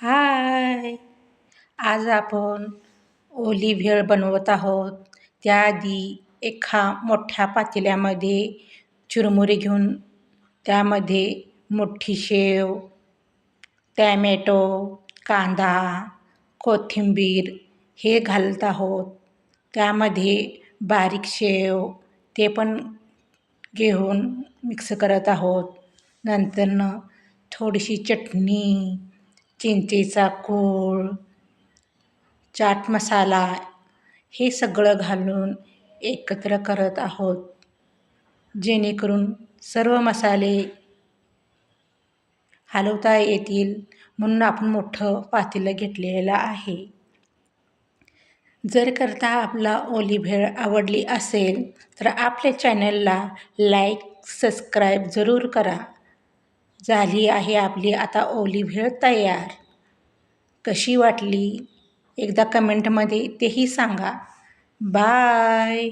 हाय. आज आपण ओली भेळ बनवत आहोत. त्याआधी एका मोठ्या पातेल्यामध्ये चुरमुरे घेऊन त्यामध्ये मोठी शेव, टॅमॅटो, कांदा, कोथिंबीर हे घालत आहोत. त्यामध्ये बारीक शेव ते पण घेऊन मिक्स करत आहोत. नंतरनं थोडीशी चटणी, चिंचेचा कोळ, चाट मसाला हे सगळं घालून एकत्र करत आहोत. जेणेकरून सर्व मसाले हलवता येतील म्हणून आपण मोठं पातेलं घेतलेलं आहे. जर करता आपला ओली भेळ आवडली असेल तर आपल्या चॅनलला लाईक, सबस्क्राईब जरूर करा. झाली आहे आपली आता ओली भेळ तयार. कशी वाटली एकदा कमेंटमध्ये तेही सांगा. बाय.